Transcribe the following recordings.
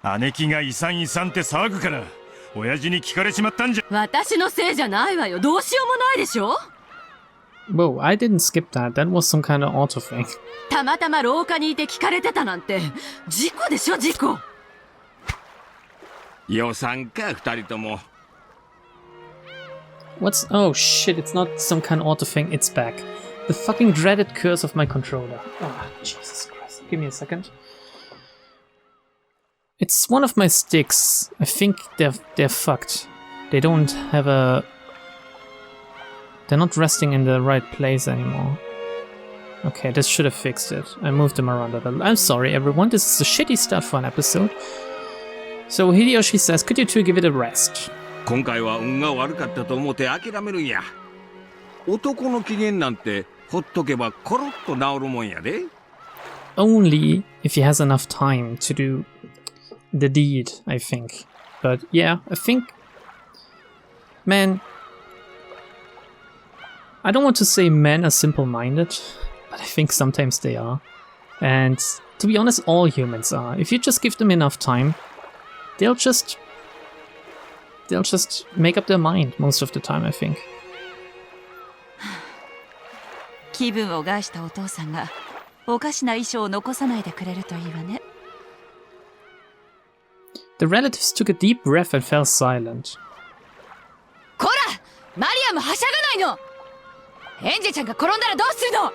姉貴が遺産遺産って騒ぐから親父に聞かれちまったんじゃ。私のせいじゃないわよ。どうしようもないでしょ。 Whoa, I didn't skip that. That was some kind of auto thing. たまたま廊下にいて聞かれてたなんて事故でしょ、事故。予算か二人とも。What's... Oh shit, it's not some kind of auto thing, it's back. The fucking dreaded curse of my controller. Oh, Jesus Christ. Give me a second. It's one of my sticks. I think they're fucked. They don't have a... They're not resting in the right place anymore. Okay, this should have fixed it. I moved them around a little. I'm sorry everyone, this is a shitty start for an episode. So Hideyoshi says, could you two give it a rest? 今回は運が悪かったと思って諦めるんや。男の機嫌なんてほっとけばコロッと治るもんやで。Only if he has enough time to do the deed, I think. But yeah, I think... Man... I don't want to say men are simple-minded, but I think sometimes they are. And to be honest, all humans are. If you just give them enough time, they'll just make up their mind most of the time, I think. 気分を害したお父さんがおかしな遺書を残さないでくれるといいわね。The relatives took a deep breath and fell silent. こら！マリアムはしゃがないの！エンジェちゃんが転んだらどうするの！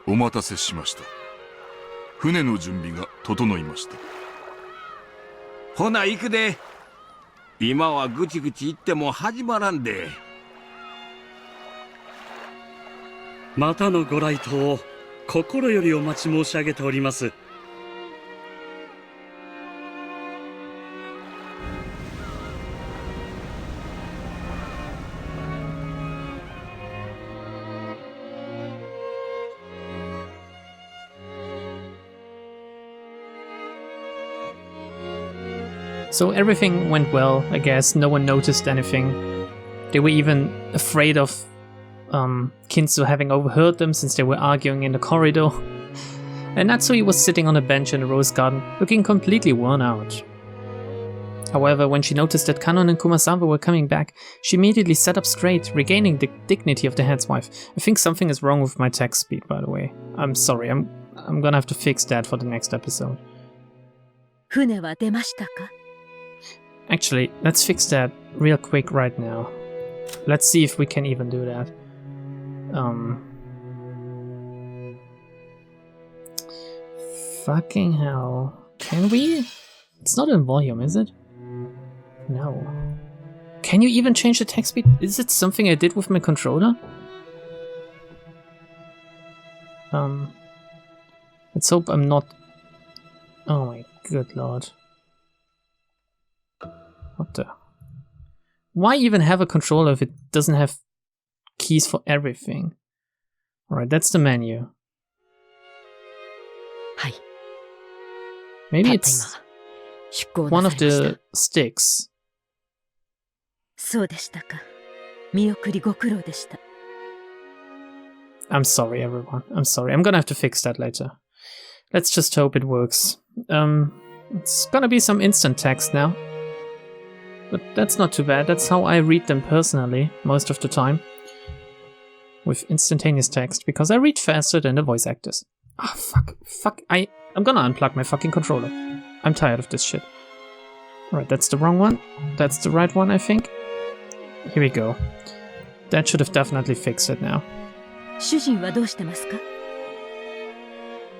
お待たせしました。船の準備が整いました。ほな行くで。今はぐちぐち言っても始まらんで。またのご来島を心よりお待ち申し上げております。So everything went well, I guess. No one noticed anything. They were even afraid of Kinzo having overheard them since they were arguing in the corridor. And Natsui was sitting on a bench in the rose garden, looking completely worn out. However, when she noticed that Kanon and Kumasawa were coming back, she immediately sat up straight, regaining the dignity of the head's wife. I think something is wrong with my text speed, by the way. I'm sorry, I'm gonna have to fix that for the next episode. 船は出ましたか？ Actually, let's fix that real quick right now. Let's see if we can even do that. Fucking hell. Can we? It's not in volume, is it? No. Can you even change the text speed? Is it something I did with my controller? Let's hope I'm not... Oh my good lord. What the... Why even have a controller if it doesn't have keys for everything? Alright, that's the menu. Maybe it's one of the sticks. そうでしたか。見送りご苦労でした。I'm sorry, everyone. I'm sorry. I'm gonna have to fix that later. Let's just hope it works. It's gonna be some instant text now. But that's not too bad. That's how I read them personally, most of the time. With instantaneous text, because I read faster than the voice actors. Ah, fuck. Fuck. I'm gonna unplug my fucking controller. I'm tired of this shit. Alright, that's the wrong one. That's the right one, I think. Here we go. That should have definitely fixed it now. 主人はどうしてますか？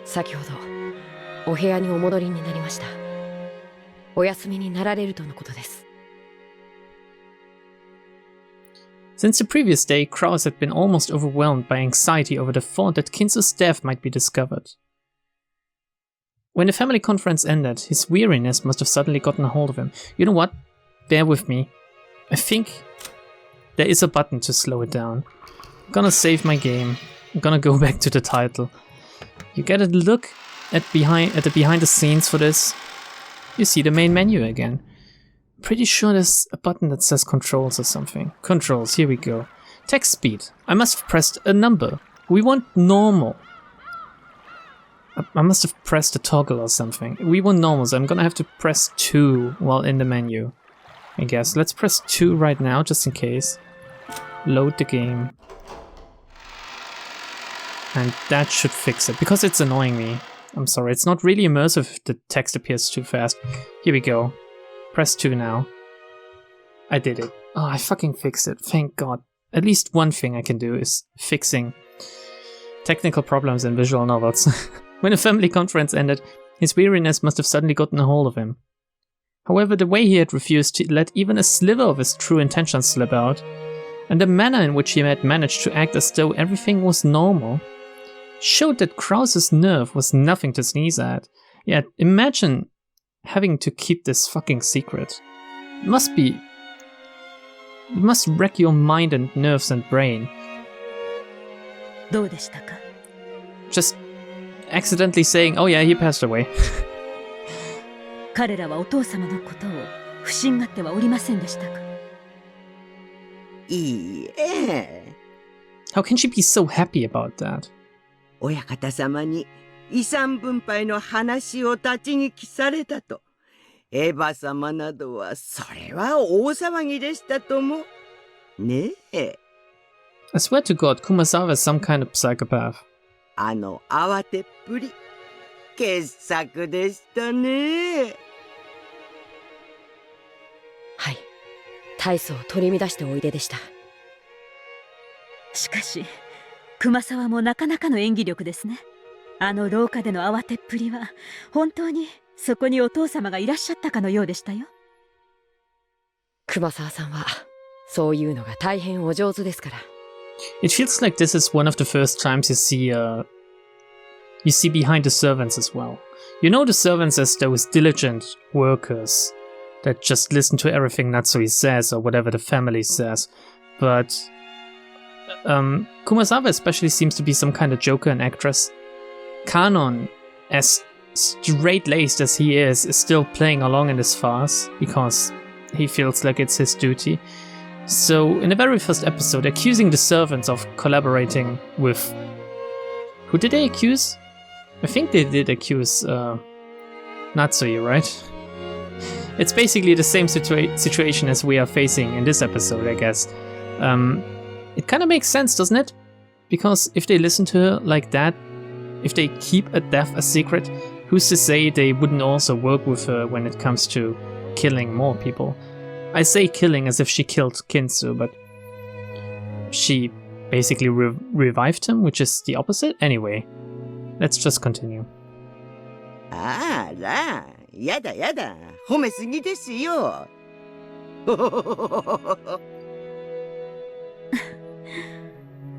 先ほどお部屋にお戻りになりました。お休みになられるとのことです。 Since the previous day, Krause had been almost overwhelmed by anxiety over the thought that Kinzo's death might be discovered. When the family conference ended, his weariness must have suddenly gotten a hold of him. You know what? Bear with me. I think there is a button to slow it down. I'm gonna save my game. I'm gonna go back to the title. You get a look at the behind the scenes for this. You see the main menu again. Pretty sure there's a button that says controls or something. Controls, here we go. Text speed. I must have pressed a number. We want normal. I must have pressed a toggle or something. We want normal, so I'm gonna have to press 2 while in the menu, I guess. Let's press 2 right now, just in case. Load the game. And that should fix it, because it's annoying me. I'm sorry, it's not really immersive if the text appears too fast. Here we go. Press 2 now. I did it. Oh, I fucking fixed it, thank god. At least one thing I can do is fixing technical problems in visual novels. When the family conference ended, his weariness must have suddenly gotten a hold of him. However, the way he had refused to let even a sliver of his true intentions slip out, and the manner in which he had managed to act as though everything was normal, showed that Krause's nerve was nothing to sneeze at. Yet, imagine having to keep this fucking secret. It must wreck your mind and nerves and brain. どうでしたか? Just accidentally saying, oh yeah, he passed away. 彼らはお父様のことを不審がってはおりませんでしたか? いいえ。 How can she be so happy about that? 親方様に遺産分配の話を立ち聞きされたと。エヴァ様などはそれは大騒ぎでしたとも。ねえ。I swear to God, Kumasawa is some kind of psychopath. あの慌てっぷり、傑作でしたね。はい。大層取り乱しておいででした。しかし、熊沢もなかなかの演技力ですね。あの廊下での慌てっぷりは、本当にそこにお父様がいらっしゃったかのようでしたよ。熊沢さんは、そういうのが大変お上手ですから。It feels like this is one of the first times you see behind the servants as well. You know the servants as those diligent workers that just listen to everything Natsui says or whatever the family says. But Kumasawa especially seems to be some kind of joker and actress. Kanon, as straight-laced as he is still playing along in this farce because he feels like it's his duty. So, in the very first episode, accusing the servants of collaborating with... Who did they accuse? I think they did accuse Natsui, right? It's basically the same situation as we are facing in this episode, I guess. It kind of makes sense, doesn't it? Because if they listen to her like that, if they keep a death a secret, who's to say they wouldn't also work with her when it comes to killing more people? I say killing as if she killed Kinsu, but she basically revived him, which is the opposite. Anyway, let's just continue. あら、やだやだ、褒めすぎですよ。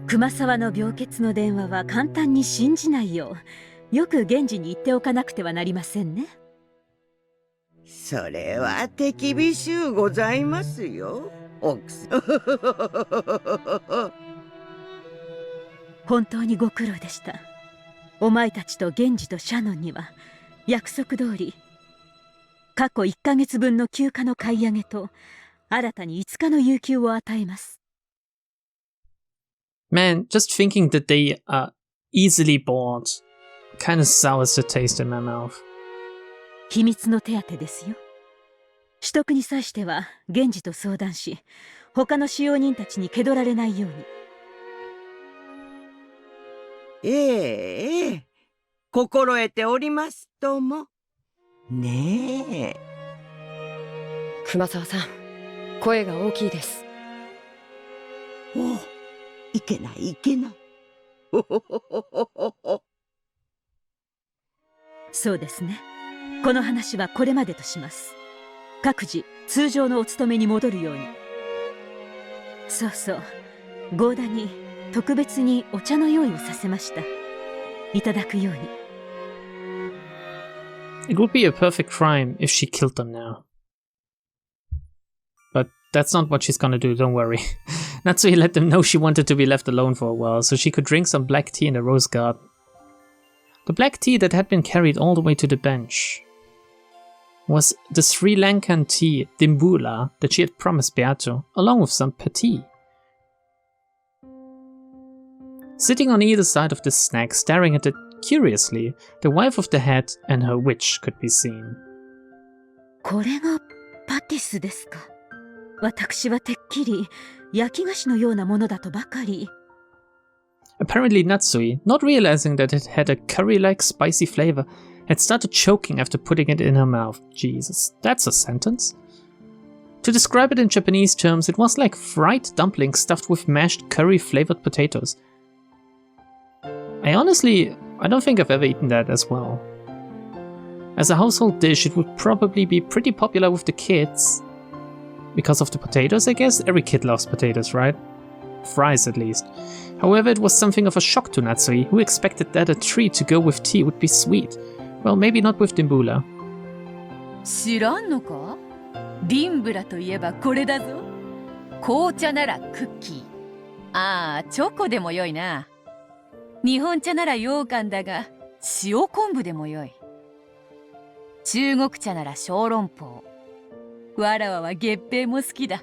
熊沢の病欠の電話は簡単に信じないよう、よく現地に言っておかなくてはなりませんね。それは手厳しゅうございますよ、奥さん。本当にご苦労でした。お前たちと源氏とシャノンには約束通り過去1ヶ月分の休暇の買い上げと新たに5日の有給を与えます。Man, just thinking that they are easily bored kind of sours the taste in my mouth. 秘密の手当ですよ。取得に際しては源氏と相談し、他の使用人たちに気取られないように。ええ、心得ておりますとも。ねえ。熊沢さん、声が大きいです。お、いけないいけない。そうですね。この話はこれまでとします。各自通常のお勤めに戻るように。そうそう、ゴーダに特別にお茶の用意をさせました。いただくように。It would be a perfect crime if she killed them now. But that's not what she's gonna do, don't worry. Natsui let them know she wanted to be left alone for a while, so she could drink some black tea in the rose garden. The black tea that had been carried all the way to the bench was the Sri Lankan tea Dimbula that she had promised Beato, along with some petit. Sitting on either side of this snack, staring at the curiously, the wife of the head and her witch could be seen. これがパティスですか。私はてっきり焼き菓子のようなものだとばかり。Apparently Natsui, not realizing that it had a curry-like spicy flavor, had started choking after putting it in her mouth. Jesus, that's a sentence. To describe it in Japanese terms, it was like fried dumplings stuffed with mashed curry-flavored potatoes. I don't think I've ever eaten that as well. As a household dish, it would probably be pretty popular with the kids. Because of the potatoes, I guess? Every kid loves potatoes, right? Fries, at least. However, it was something of a shock to Natsui, who expected that a treat to go with tea would be sweet. Well, maybe not with Dimbula. 知らんのか？ディンブラといえばこれだぞ。紅茶ならクッキー。ああ、チョコでもよいな。日本茶なら羊羹だが、塩昆布でもよい。中国茶なら小籠包。わらわは月餅も好きだ。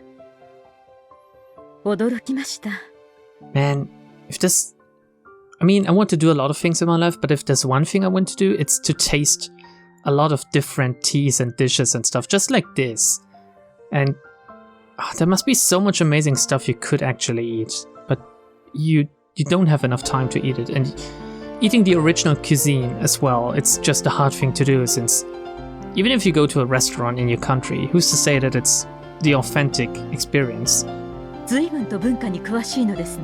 驚きました。Man, I want to do a lot of things in my life, but if there's one thing I want to do, it's to taste a lot of different teas and dishes and stuff, just like this. And there must be so much amazing stuff you could actually eat, but you don't have enough time to eat it. And eating the original cuisine as well, it's just a hard thing to do, since even if you go to a restaurant in your country, who's to say that it's the authentic experience? 随分と文化に詳しいのですね。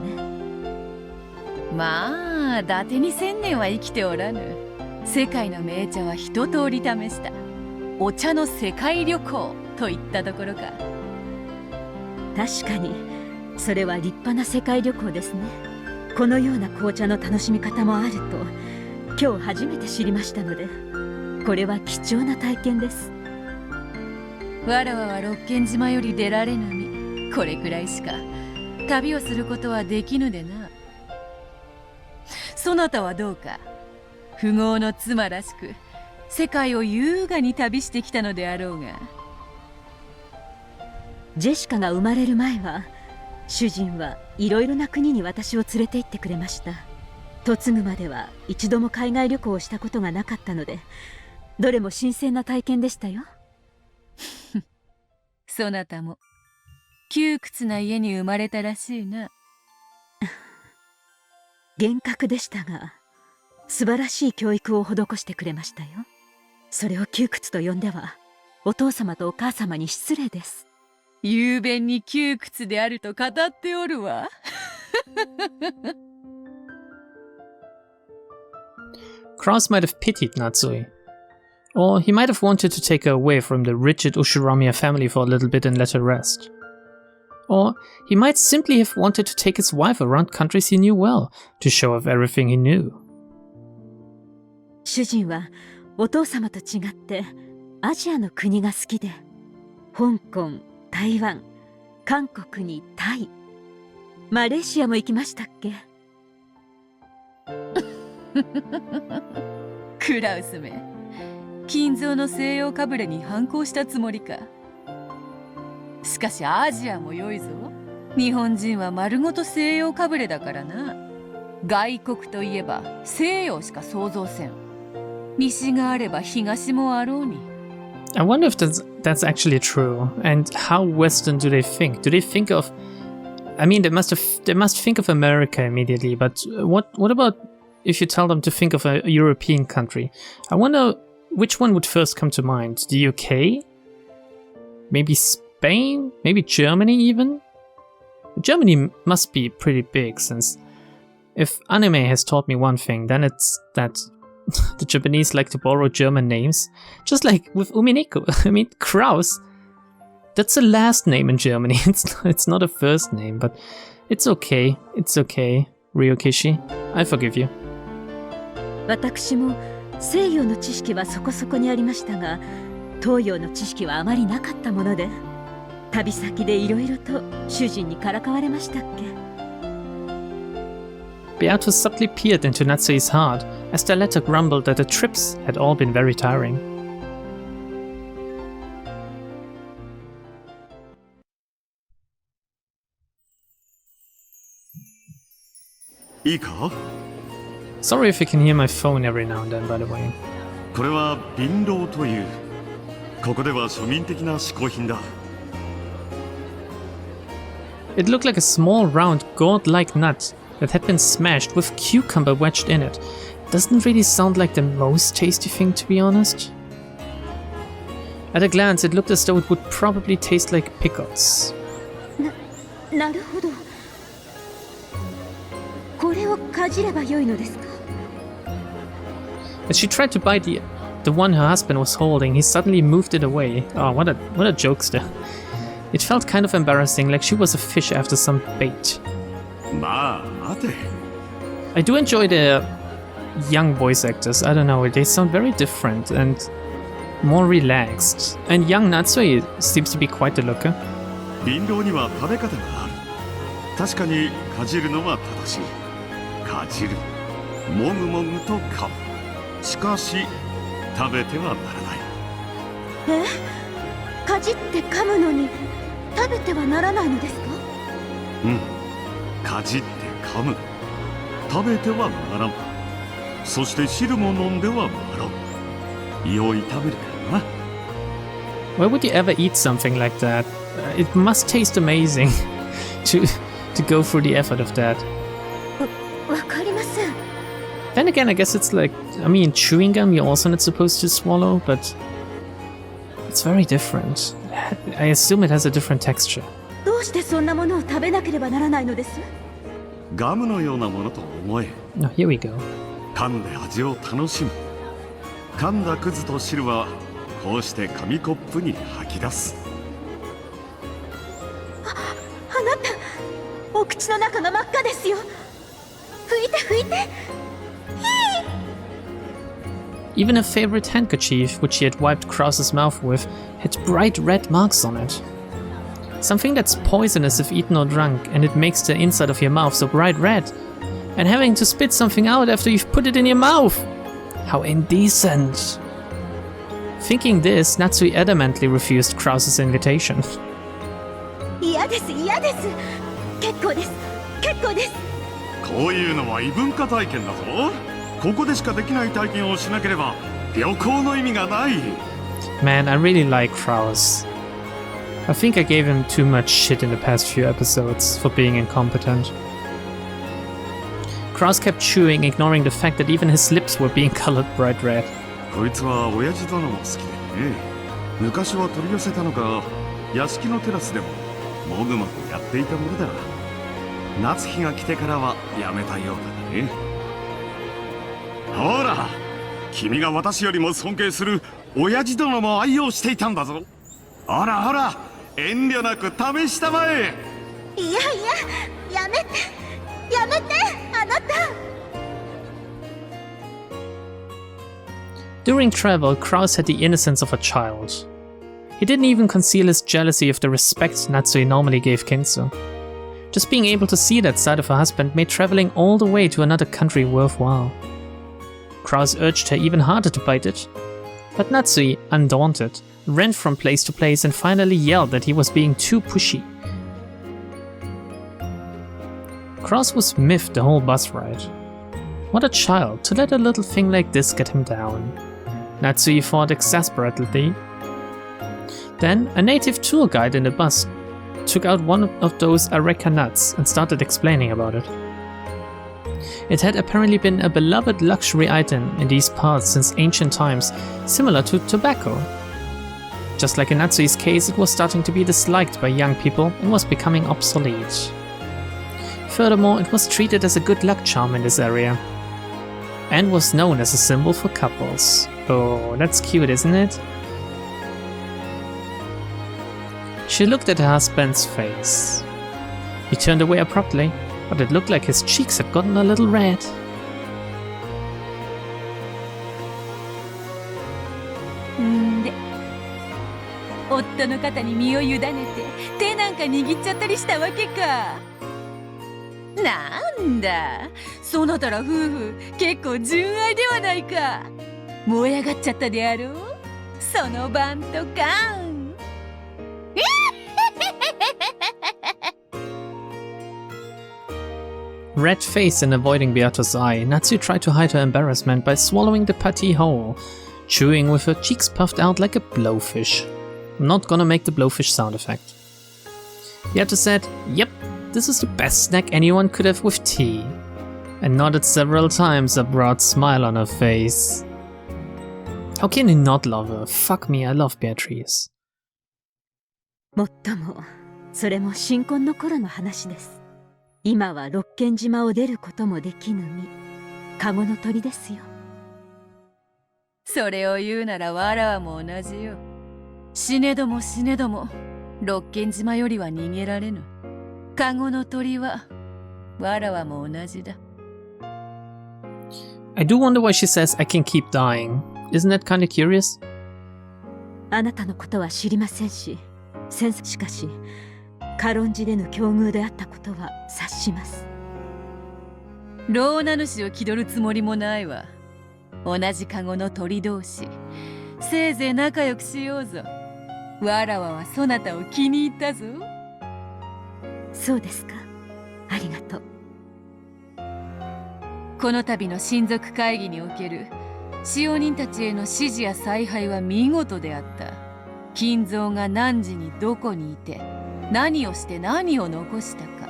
まあ、伊達に1000年は生きておらぬ。世界の名茶は一通り試した。お茶の世界旅行といったところか。確かに、それは立派な世界旅行ですね。このような紅茶の楽しみ方もあると、今日初めて知りましたので、これは貴重な体験です。わらわは六軒島より出られぬ身。これくらいしか旅をすることはできぬでな。そなたはどうか。富豪の妻らしく世界を優雅に旅してきたのであろうが。ジェシカが生まれる前は、主人はいろいろな国に私を連れて行ってくれました。嫁ぐまでは一度も海外旅行をしたことがなかったので、どれも新鮮な体験でしたよ。そなたも窮屈な家に生まれたらしいな。厳格でしたが、素晴らしい教育を施してくれましたよ。それを窮屈と呼んでは、お父様とお母様に失礼です。雄弁に窮屈であると語っておるわ。Kraus might have pitied Natsui. Or he might have wanted to take her away from the rigid Ushiramiya family for a little bit and let her rest. Or he might simply have wanted to take his wife around countries he knew well, to show off everything he knew. 主人はお父様と違ってアジアの国が好きで、香港、台湾、韓国にタイ、マレーシアも行きましたっけ？クラウスめ、金蔵の西洋かぶれに反抗したつもりか。しかしアジアも良いぞ。日本人は丸ごと西洋かぶれだからな。外国といえば西洋しか想像せん。西があれば東もあろうに。I wonder if that's actually true, and how Western do they think? Do they think of? I mean, they must think of America immediately, but what about if you tell them to think of a European country? I wonder which one would first come to mind. The UK? Maybe Spain? Maybe Germany even? Germany must be pretty big, since if anime has taught me one thing, then it's that the Japanese like to borrow German names, just like with Umineko. I mean, Kraus, that's a last name in Germany. It's not a first name, but it's okay. It's okay, Ryokishi. I forgive you. 私も西洋の知識はそこそこにありましたが、東洋の知識はあまりなかったもので、旅先でいろいろと主人にからかわれましたっけ。Beatus subtly peered into Natsui's heart as the latter grumbled that the trips had all been very tiring. いいか？ Sorry if you can hear my phone every now and then, by the way. これは瓶炉という、ここでは庶民的な嗜好品だ。It looked like a small round gourd-like nut that had been smashed with cucumber wedged in it. Doesn't really sound like the most tasty thing, to be honest. At a glance, it looked as though it would probably taste like pickles. なるほど。これをかじればよいのですか？ As she tried to bite the one her husband was holding, he suddenly moved it away. Oh, what a jokester. It felt kind of embarrassing, like she was a fish after some bait. まあ待て。 I do enjoy the young voice actors. I don't know, they sound very different and more relaxed. And young Natsui seems to be quite the looker. 瓶炉には食べ方がある。確かにかじるのは正しい。かじる。もぐもぐと噛む。しかし食べてはならない。え？かじって噛むのに食べてはならないのですか？うん。かじって噛む。食べてはならん。そして汁も飲んではならん。胃を痛めるからな。Why would you ever eat something like that? It must taste amazing to go through the effort of that. わかりません。 Then again, I guess it's like, I mean, chewing gum you're also not supposed to swallow, but it's very different. I assume it has a different texture. どうしてそんなものを食べなければならないのです？ガムのようなものと思え。 Oh, here we go. 噛んで味を楽しむ。噛んだくずと汁はこうして紙コップに吐き出す。あなた、お口の中が真っ赤ですよ。拭いて拭いて。Even her favorite handkerchief, which she had wiped Krause's mouth with, had bright red marks on it. Something that's poisonous if eaten or drunk, and it makes the inside of your mouth so bright red. And having to spit something out after you've put it in your mouth! How indecent! Thinking this, Natsui adamantly refused Krause's invitation. 嫌です、嫌です。結構です、結構です。こういうのは異文化体験だぞ。ここでしかできない体験をしなければ旅行の意味がない。 Man, I really like Krause. I think I gave him too much shit in the past few episodes for being incompetent. Krause kept chewing, ignoring the fact that even his lips were being colored bright red. こいつは親父殿も好きでね。昔は取り寄せたのが屋敷のテラスでももぐもぐやっていたものだ。夏日が来てからはやめたようだね。ほら、君が私よりも尊敬する親父殿も愛用していたんだぞ。ほらほら、遠慮なく試したまえ。いやいや、やめて、やめて、あなた。 During travel, Krause had the innocence of a child. He didn't even conceal his jealousy of the respect Natsui normally gave Kinsu. Just being able to see that side of her husband made traveling all the way to another country worthwhile. Krause urged her even harder to bite it, but Natsui, undaunted, ran from place to place and finally yelled that he was being too pushy. Krause was miffed the whole bus ride. What a child to let a little thing like this get him down. Natsui thought exasperatedly. Then a native tour guide in the bus took out one of those areca nuts and started explaining about it. It had apparently been a beloved luxury item in these parts since ancient times, similar to tobacco. Just like in Natsui's case, it was starting to be disliked by young people and was becoming obsolete. Furthermore, it was treated as a good luck charm in this area, and was known as a symbol for couples. Oh, that's cute, isn't it? She looked at her husband's face. He turned away abruptly, but it looked like his cheeks had gotten a little red. んで、夫の肩に身を委ねて手なんか握っちゃったりしたわけか。なんだ、そなたら夫婦結構純愛ではないか。燃え上がっちゃったであろう、その晩とかん。Red-faced and avoiding Beato's eye, Natsu tried to hide her embarrassment by swallowing the patty whole, chewing with her cheeks puffed out like a blowfish. I'm not gonna make the blowfish sound effect. Beato said, "Yep, this is the best snack anyone could have with tea," and nodded several times, a broad smile on her face. How can you not love her? Fuck me, I love Beatrice. もっともそれも新婚の頃の話です。今は六軒島を出ることもできぬ身、カゴの鳥ですよ。それを言うならわらわも同じよ。死ねども死ねども六軒島よりは逃げられぬ。カゴの鳥はわらわも同じだ。I do wonder why she says I can keep dying. Isn't that kinda curious? あなたのことは知りませんし、しかし軽んじでぬ境遇であったことは察します。老名主を気取るつもりもないわ。同じカゴの鳥同士、せいぜい仲良くしようぞ。わらわはそなたを気に入ったぞ。そうですか。ありがとう。この度の親族会議における使用人たちへの指示や采配は見事であった。金蔵が何時にどこにいて、何をして何を残したか、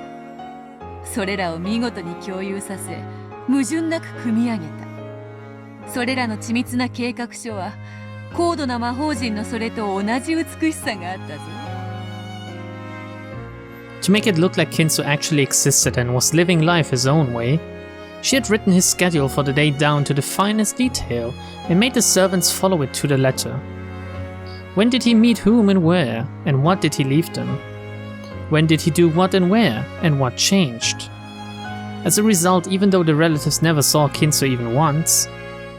それらを見事に共有させ、矛盾なく組み上げた。それらの緻密な計画書は高度な魔法陣のそれと同じ美しさがあったぞ。To make it look like Kinzo actually existed and was living life his own way, she had written his schedule for the day down to the finest detail and made the servants follow it to the letter. When did he meet whom and where, and what did he leave them? When did he do what and where, and what changed? As a result, even though the relatives never saw Kinzo even once,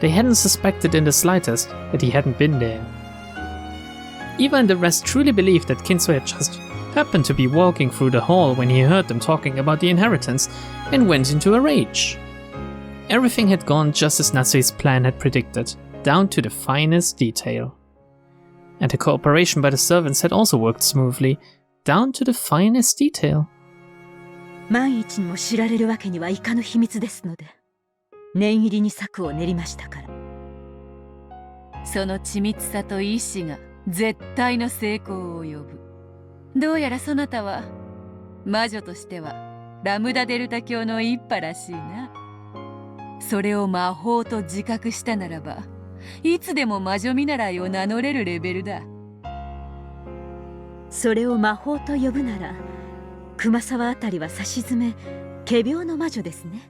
they hadn't suspected in the slightest that he hadn't been there. Eva and the rest truly believed that Kinzo had just happened to be walking through the hall when he heard them talking about the inheritance and went into a rage. Everything had gone just as Natsu's plan had predicted, down to the finest detail. And the cooperation by the servants had also worked smoothly, down to the finest detail. 万一にも知られるわけにはいかぬ秘密ですので、念入りに策を練りましたから。その緻密さと意志が絶対の成功を呼ぶ。どうやらそなたは魔女としてはラムダデルタ教の一派らしいな。それを魔法と自覚したならば、いつでも魔女見習いを名乗れるレベルだ。それを魔法と呼ぶなら、熊沢あたりはさしずめ仮病の魔女ですね。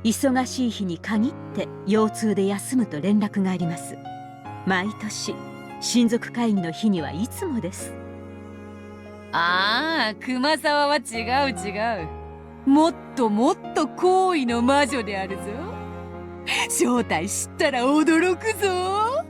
忙しい日に限って腰痛で休むと連絡があります。毎年親族会議の日にはいつもです。ああ、熊沢は違う違う。もっともっと高位の魔女であるぞ。正体知ったら驚くぞ。